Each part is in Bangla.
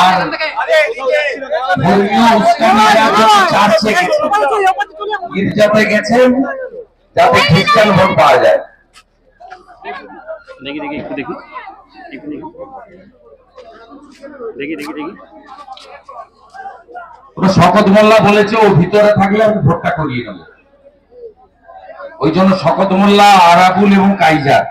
আর গির্জাতে গেছেন যাতে খ্রিস্টান ভোট পাওয়া যায়। দেখি দেখি একটু দেখি দেখি দেখি দেখি শকত মোল্লা বলেছে ও ভিতরে থাকলে আমি ভোটটা করিয়ে নেব। ওই জন্য শকত মোল্লা, আরাবুল এবং কাইজার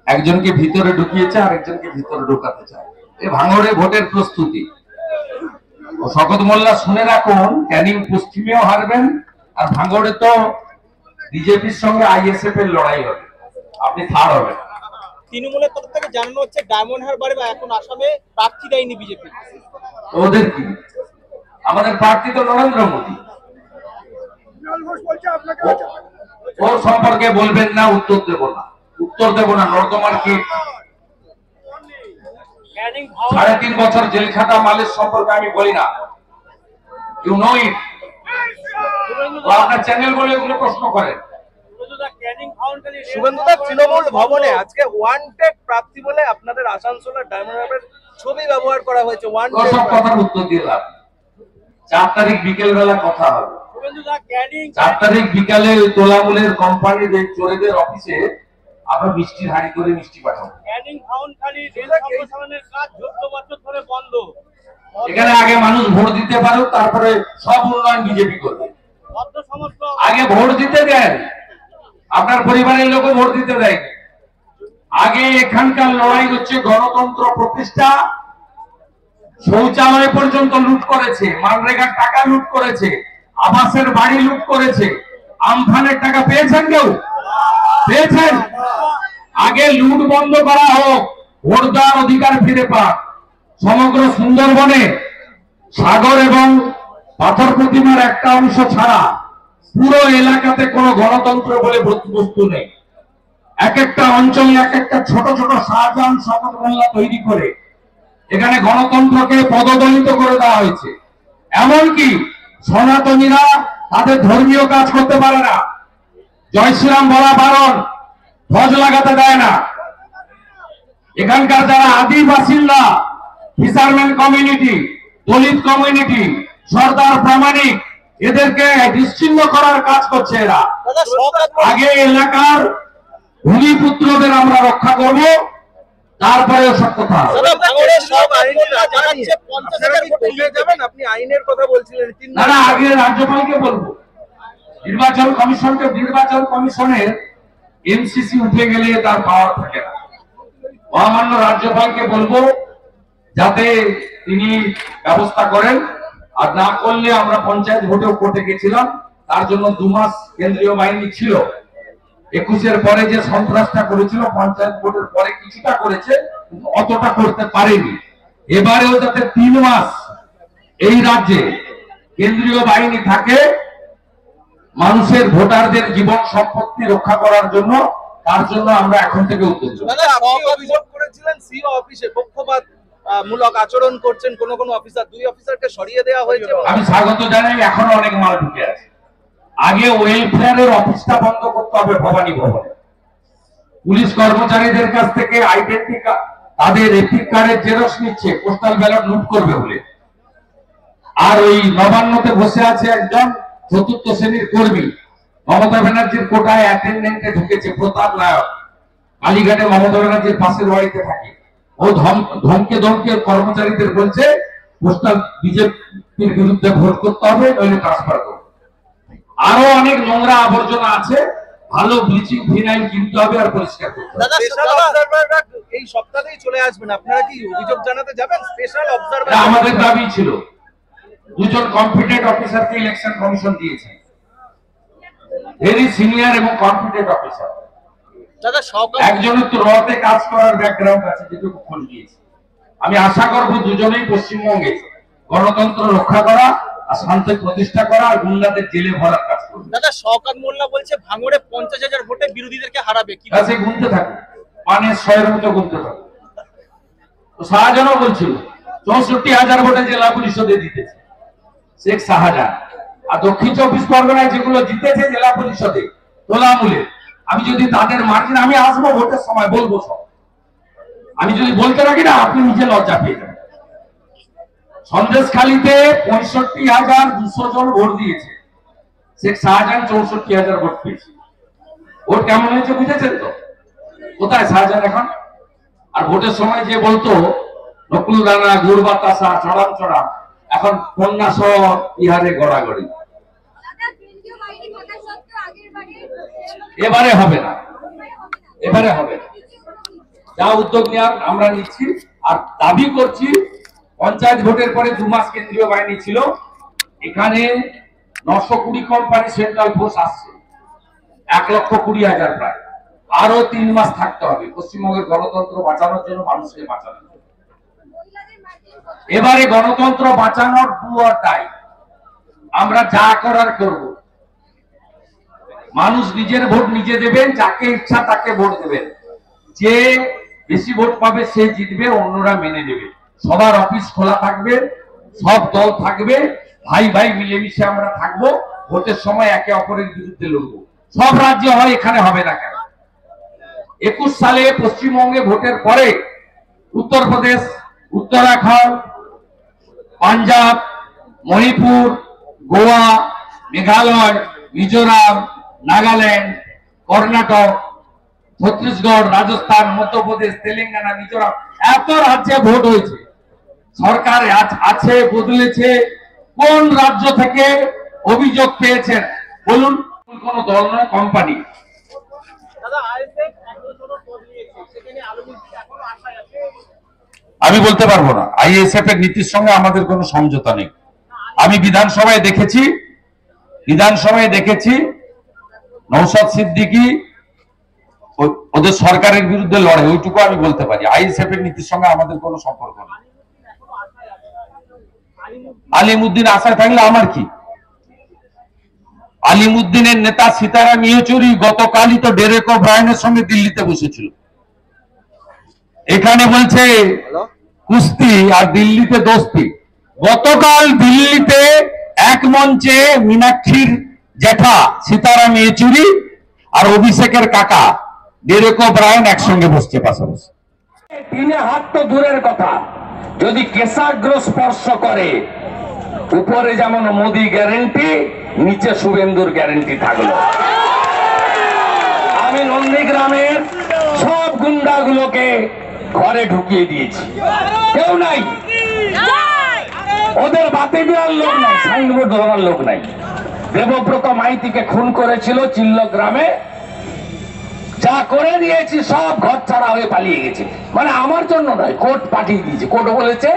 একজনকে ভিতরে ঢুকিয়েছে আর একজনকে ভিতরে ঢোকাতে চায়। এই ভাঙড়ে ভোটের প্রস্তুতি। শকত মোল্লা শুনে রাখুন, ক্যানিং পশ্চিমেও হারবেন আর ভাঙড়ে তো বিজেপির সঙ্গে আইএসএফ এর লড়াই হবে, আপনি থার্ড হবেন। তৃণমূলের তরফ থেকে জানানো হচ্ছে ডায়মন্ড হারবারে বা এখন আসামে প্রার্থী দেয়নি বিজেপি। ওদের কি, আমাদের প্রার্থী তো নরেন্দ্র মোদী। ওর সম্পর্কে বলবেন না, উত্তর দেব না, উত্তর দেব না। নর্দমার কি 3.5 বছর জেল খাটা মালের সম্পর্কে আমি বলি না, ইউ নো ইট। আপনার চ্যানেল বলে এগুলো প্রশ্ন করেন। শুভেন্দুদা, তৃণমূল ভবনে আজকে ওয়ান্টেড প্রার্থী বলে আপনাদের আসানসোলের ডায়মন্ড হারবারের ছবি ব্যবহার করা হয়েছে। সব কথার উত্তর দিয়ে লাভ। 4 তারিখ বিকেল বেলা কথা হবে। 4 তারিখ বিকালে ওই তোলামূলের কোম্পানির চোরেদের অফিসে আমরা মিষ্টির হাঁড়ি করে মিষ্টি পাঠাবো। এখানে আগে মানুষ ভোট দিতে পারো, তারপরে সব উন্নয়ন বিজেপি করবে। আগে ভোট দিতে দেন, আপনার পরিবারের লোকও ভোট দিতে দেয়। আগে এখানকার লড়াই হচ্ছে গণতন্ত্র প্রতিষ্ঠা। শৌচালয় পর্যন্ত লুট করেছে, মানরেগার টাকা লুট করেছে, আবাসের বাড়ি লুট করেছে। আমফানের টাকা পেয়েছেন কেউ? পেয়েছেন? আগে লুট বন্ধ করা হোক, ভোট দেওয়ার অধিকার ফিরে পাক। সমগ্র সুন্দরবনে সাগর এবং পাথর প্রতিমার একটা অংশ ছাড়া পুরো এলাকাতে কোনো গণতন্ত্র বলে বস্তু নেই। এক একটা অঞ্চলে এক একটা ছোট ছোট শাহজাহান শকত মোল্লা তৈরি করে এখানে গণতন্ত্রকে পদদলিত করে দেওয়া হয়েছে। এমনকি সনাতনীরা তাদের ধর্মীয় কাজ করতে পারে না, জয় শ্রীরাম বলা বারণ, ধ্বজ লাগাতে দেয় না। এখানকার যারা আদি বাসিন্দা, ফিশারম্যান কমিউনিটি, দলিত কমিউনিটি, সর্দার প্রামাণিক, এদেরকে বিচ্ছিন্ন করার কাজ করছে এরা। আগে এলাকার ভূমিপুত্রদের আমরা রক্ষা করব, তারপরে সব কথা। আপনি আইনের কথা বলছিলেন, না আগে রাজ্যপালকে বলবো, নির্বাচন কমিশনকে। নির্বাচন কমিশনের এমসিসি উঠে গেলে তার পাওয়ার থাকে না। মহামান্য রাজ্যপালকে বলবো যাতে তিনি ব্যবস্থা করেন, আর না করলে আমরা পঞ্চায়েত ভোটেও কোর্টে গেছিলাম, তার জন্য 2 মাস কেন্দ্রীয় বাহিনী ছিল। 21-এর পরে যে সন্ত্রাসটা করেছিল, পঞ্চায়েত ভোটের পরে কিছুটা করেছে, কিন্তু অতটা করতে পারেনি। এবারেও যাতে 3 মাস এই রাজ্যে কেন্দ্রীয় বাহিনী থাকে মানুষের ভোটারদের জীবন সম্পত্তি রক্ষা করার জন্য, তার জন্য আমরা এখন থেকে উদ্যোগ নেব। অভিযোগ করেছিলেন সিও অফিসে পক্ষপাত মূলক আচরণ করছেন কোন কোন অফিসার, 2 অফিসারকে সরিয়ে দেওয়া হয়েছে। আমি স্বাগত জানাই, এখনো অনেক মাল ঢুকে আছে। আগে ওয়েলফেয়ারের অফিসটা বন্ধ করতে হবে ভবানী ভবনে। পুলিশ কর্মচারীদের কাছ থেকে আইডেন্টি কার্ড, তাদের এপিক কার্ডের জেরক্স নিচ্ছে পোস্টাল ব্যালট লুট করবে বলে। আর ওই নবান্নতে বসে আছে একজন 4র্থ শ্রেণীর কর্মী, মমতা ব্যানার্জির কোটায় অ্যাটেন্ডেন্টে ঢুকেছে, প্রতাপ নায়ক, কালীঘাটে মমতা ব্যানার্জির পাশের বাড়িতে থাকে। ও ধমকে ধমকে কর্মচারীদের বলছে পোস্টাল বিজেপির বিরুদ্ধে ভোট করতে হবে, নইলে ট্রান্সফার করবে। আরো অনেক নোংরা আবর্জনা আছে, ভালো ব্লিচিং ফিনাইল কিনতে হবে আর পরিষ্কার করতে হবে। স্পেশাল অবজারভাররা এই সপ্তাহেই চলে আসবেন, আপনারা কি অভিযোগ জানাতে যাবেন? স্পেশাল অবজারভার আমাদের দাবি ছিল, 2 জন কম্পিটেন্ট অফিসারকে ইলেকশন কমিশন দিয়েছে, ভেরি সিনিয়র এবং কম্পিটেন্ট অফিসার। একজনের তো রতে কাজ করার ব্যাকগ্রাউন্ড আছে, যেটুকু খোঁজ দিয়েছে। আমি আশা করব দুজনেই পশ্চিমবঙ্গে গণতন্ত্র রক্ষা করা আর শান্তি প্রতিষ্ঠা করা আর গুন্ডাদের জেলে ভরার কাজ করবে। দাদা, শওকত মোল্লা বলছে ভাঙড়ে 50,000 ভোটে বিরোধীদেরকে হারাবে। কি কাছে গুনতে থাকে, 500 মতো গুনতে থাকে। তো শাহজাহানও বলছিল 64,000 ভোটে জেলা পরিষদে জিতেছে শেখ শাহজাহান। আর দক্ষিণ 24 পরগনায় যেগুলো জিতেছে জেলা পরিষদে তোলামূলে আমি যদি তাদের মার্জিন, আমি আসবো ভোটের সময় বলবো সব। আমি যদি বলতে রাখি না, আপনি নিজে লজ্জা পেয়ে যাবেন। সন্দেশখালীতে 65,200 জন ভোট দিয়েছে, শেখ শাহজাহান 64,000 ভোট পেয়েছে। ভোট কেমন হয়েছে বুঝেছেন তো? কোথায় শাহজাহান এখন? আর ভোটের সময় যে বলতো নকুল দানা, গুড় বাতাসা, চড়াম চড়াম, এখন কন্যা সহ ইহারে গড়াগড়ি। এবারে হবে না, এবারে হবে না। যা উদ্যোগ নেওয়ার আমরা নিচ্ছি। আর দাবি করছি, পঞ্চায়েত ভোটের পরে 2 মাস কেন্দ্রীয় বাহিনী ছিল, এখানে 920 কোম্পানি সেন্ট্রাল ফোর্স আসছে, 1,20,000 প্রায়। আরো 3 মাস থাকতে হবে পশ্চিমবঙ্গের গণতন্ত্র বাঁচানোর জন্য, মানুষকে বাঁচানোর জন্য। এবারে গণতন্ত্র বাঁচানোর ডু অর ডাই, আমরা যা করার করব। মানুষ নিজের ভোট নিজে দেবেন, যাকে ইচ্ছা তাকে ভোট দেবেন। যে বেশি ভোট পাবে সে জিতবে, অন্যরা মেনে নেবে। সবার অফিস খোলা থাকবে, সব দল থাকবে, ভাই ভাই মিলেমিশে আমরা থাকবো। ভোটের সময় একে অপরের বিরুদ্ধে লড়বো। সব রাজ্যে হয়, এখানে হবে না কেন? 21 সালে পশ্চিমবঙ্গে ভোটের পরে উত্তরপ্রদেশ, উত্তরাখণ্ড, পাঞ্জাব, মণিপুর, গোয়া, মেঘালয়, মিজোরাম, নাগাল্যান্ড, কর্ণাটক, ছত্তিশগড়, রাজস্থান, মধ্যপ্রদেশ, তেলেঙ্গানা, মিজোরাম, এত রাজ্যে ভোট হয়েছে। সরকার আছে, বদলেছে। কোন রাজ্য থেকে অভিযোগ পেয়েছেন বলুন? কোন দল নয়, কোম্পানি। আমি বলতে পারবো না। আইএসএফ এর নীতির সঙ্গে আমাদের কোনো সমঝোতা নেই। আমি বিধানসভায় দেখেছি নওশাদ সিদ্দিকী ওদের সরকারের বিরুদ্ধে লড়ে, ওইটুকু আমি বলতে পারি। আইএসএফ এর নীতির সঙ্গে আমাদের কোনো সম্পর্ক নেই। আলিমউদ্দিন আশায় থাকলে আমার কি? আলিমউদ্দিনের নেতা সীতারাম ইয়েচুরি গতকালই তো ডেরেক ওব্রায়ানের সঙ্গে দিল্লিতে বসেছিল। এখানে বলছে কুস্তি আর দিল্লিতে দোস্তি। গতকাল দিল্লিতে এক মঞ্চে মীনাক্ষীর জেঠা সীতারাম ইয়েচুরি আর অভিষেকের কাকা ডেরেক ওব্রায়ান একসঙ্গে বসছে পাশাপাশি। 3 হাত তো দূরের কথা, যদি কেশাগ্র স্পর্শ করে, উপরে যেমন মোদি গ্যারেন্টি, নিচে শুভেন্দুর গ্যারেন্টি থাকলো। আমি নন্দীগ্রামের সব গুন্ডাগুলোকে ঘরে ঢুকিয়ে দিয়েছি, কেউ নাই। ওদের বাতি দেওয়ার লোক নাই, সাইনবোর্ড ধরার লোক নাই। দেবব্রত মাইতিকে খুন করেছিল চিল্ল গ্রামে, যা করে দিয়েছি সব ঘর ছাড়া হয়ে পালিয়ে গেছে। মানে আমার জন্য নয়, কোর্ট পাঠিয়ে দিয়েছে। কোর্ট বলেছে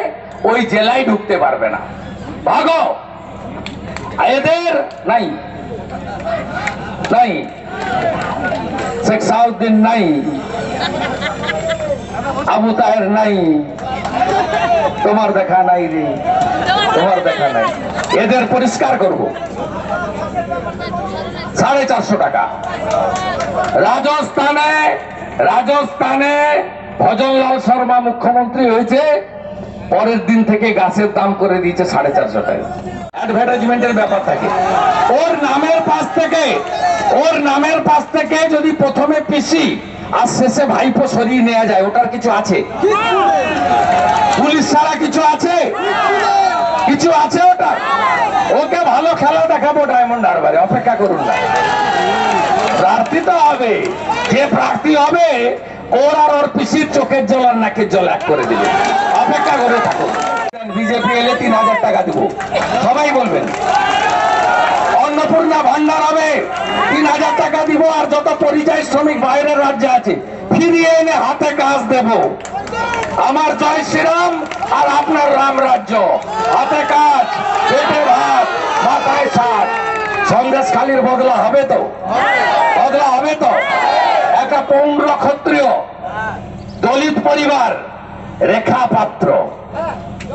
ওই জেলায় ঢুকতে পারবে না, ভাগো। এদের নাই, শেখ সাউদ্দিন নাই, আবু তাহের নাই, তোমার দেখা নাই রে, তোমার দেখা নাই। এদের পরিষ্কার করব। 450 টাকা। রাজস্থানে ভজনলাল শর্মা মুখ্যমন্ত্রী হয়েছে, পরের দিন থেকে গাছের দাম করে দিয়েছে 450 টাকা। অ্যাডভার্টাইজমেন্টের ব্যাপার থাকে। ওর নামের পাশ থেকে যদি প্রথমে পিসি আর শেষে ভাইপো সরিয়ে নেওয়া যায়, ওটার কিছু আছে? পুলিশ ছাড়া কিছু আছে? কিছু আছে ওটা? ওকে ভালো খেলা দেখাবো ডায়মন্ড হারবারে, অপেক্ষা করুন না। প্রার্থী তো হবে, যে প্রার্থী হবে ওর আর ওর পিসির চোখের জল আর নাকের জল এক করে দিবে। অপেক্ষা করে থাকুন। বিজেপি এলে 3,000 টাকা দিব, সবাই বলবেন। অন্নপূর্ণা ভান্ডার হবে, 3,000 টাকা দিব। আর যত পরিযায়ী শ্রমিক বাইরের রাজ্যে আছে ফিরিয়ে এনে হাতে কাজ দেব। আমার জয় শ্রীরাম আর আপনার রাম রাজ্য। হাতে কাজ, পেটে ভাত, মাথায় ছাদ। সন্দেশখালীর বদলা হবে তো? বদলা হবে তো? একটা পৌণ্ড ক্ষত্রিয় দলিত পরিবার রেখা পাত্র,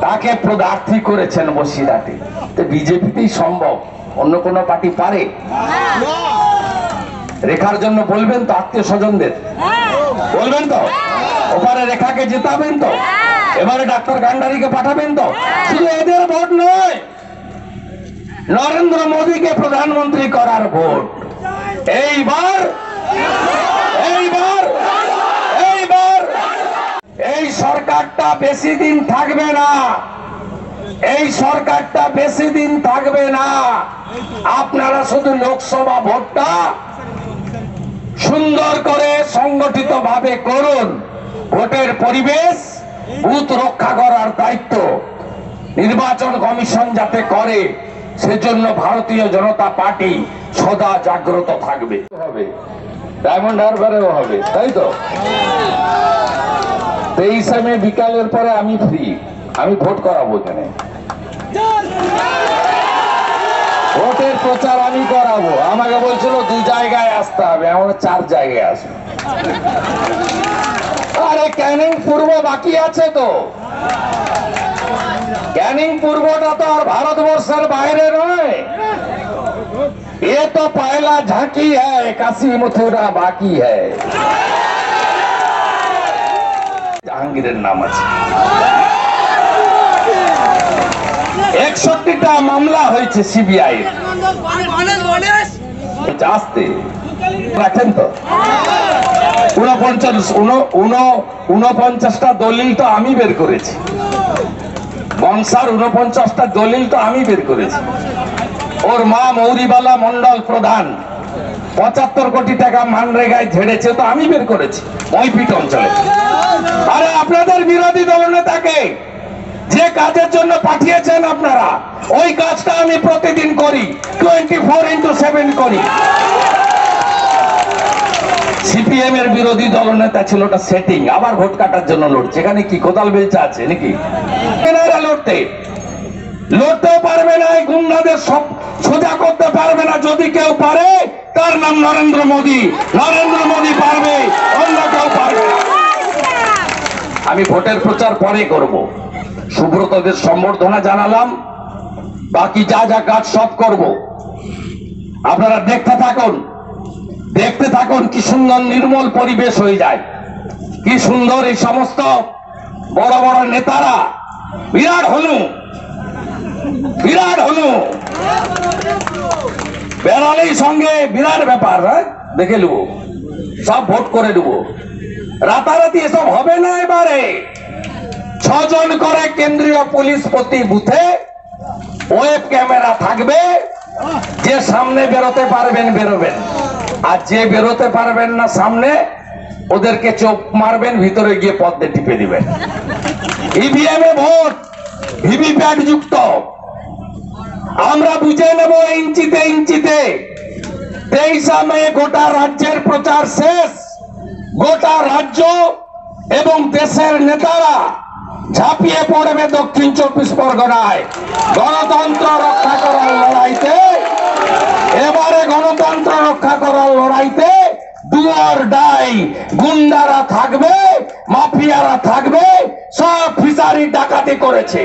তাকে প্রার্থী করেছেন বসিরহাটে। তো বিজেপিতেই সম্ভব, অন্য কোন পার্টি পারে? রেখার জন্য বলবেন তো আত্মীয় স্বজনদের? বলবেন তো? ওপারে রেখাকে জেতাবেন তো? এবারে ডাক্তার গান্ডারিকে পাঠাবেন তো? শুধু এদের ভোট নয়, নরেন্দ্র মোদীকে প্রধানমন্ত্রী করার ভোট। এইবার এইবার এই সরকারটা বেশি দিন থাকবে না, এই সরকারটা বেশি দিন থাকবে না। আপনারা শুধু লোকসভা ভোটটা সুন্দর করে সংগঠিত ভাবে করুন। ভোটের পরিবেশ বুথ রক্ষা করার দায়িত্ব নির্বাচন কমিশন যাতে করে, সেজন্য ভারতীয় জনতা পার্টি সদা জাগ্রত থাকবে। হবে ডায়মন্ড হারবারেও হবে, তাই তো? 23 মে বিকালের পরে আমি ফ্রি, আমি ভোট করাবো এখানে, ভোটের প্রচার আমি করাবো। আমাকে বলছিল 2 জায়গায় আসতে হবে, আমরা 4 জায়গায় আসবো। আরে ক্যানিং পূর্ব বাকি আছে তো, ক্যানিং পূর্বটা তো আর ভারতবর্ষের বাইরে নয়, ये तो पहला झांकी है, काशी मथुरा बाकी है। জাহাঙ্গীরের নাম আছে। 61টা মামলা হয়েছে সিবিআই আসতে রাখেন তো। 49টা দলিল তো আমি বের করেছি, বংশার 49টা দলিল তো আমি বের করেছি। ওর মা মৌরিবালা মন্ডল প্রধান 75 কোটি টাকা মানরেগায় ঝেড়েছে, তো আমি বের করেছি মইপিট অঞ্চলে। আরে আপনাদের বিরোধী দলনেতাকে যে কাজের জন্য পাঠিয়েছেন আপনারা, ওই কাজটা আমি প্রতিদিন করি, 24x7 করি। সিপিএম এর বিরোধী দলনেতা ছিল, ওটা সেটিং, আবার ভোট কাটার জন্য লড়ছে। এখানে কি কোদাল বেলচা আছে নাকি? লড়তেও পারবে না, এই গুন্ডাদের সব সোজা করতে পারবে না। যদি কেউ পারে, তার নাম নরেন্দ্র মোদী। নরেন্দ্র মোদী পারবে, অন্য কেউ পারবে না। আমি ভোটের প্রচার পরে করব। সুব্রতদের সম্বর্ধনা জানালাম, বাকি যা যা কাজ সব করব। আপনারা দেখতে থাকুন কি সুন্দর নির্মল পরিবেশ হয়ে যায়, কি সুন্দর এই সমস্ত বড় বড় নেতারা। বিরাট হনু বেড়ালেই সঙ্গে বিরাট ব্যাপার, দেখে নেবো, সব ভোট করে দেবো। রাতারাতি এসব হবে না। এবারে 6 জন করে কেন্দ্রীয় পুলিশ প্রতি বুথে, ওয়েব ক্যামেরা থাকবে। যে সামনে বেরোতে পারবেন বেরোবেন, আর যে বেরোতে পারবেন না সামনে, ওদেরকে চোখ মারবেন, ভিতরে গিয়ে পদ্মে টিপে দিবেন। ইভিএম এ ভোট, ভিভিপ্যাট যুক্ত। আমরা বুঝে নেব ইঞ্চিতে ইঞ্চিতে। 23 মে গোটা রাজ্যের প্রচার শেষ। গোটা রাজ্য এবং দেশের নেতারা ঝাঁপিয়ে পড়বে দক্ষিণ 24 পরগনায় গণতন্ত্র রক্ষা করার লড়াইতে। এবারে গণতন্ত্র রক্ষা করার লড়াইতে ডু অর ডাই। গুন্ডারা থাকবে, মাফিয়ারা থাকবে, সব ফিশারি ডাকাতি করেছে।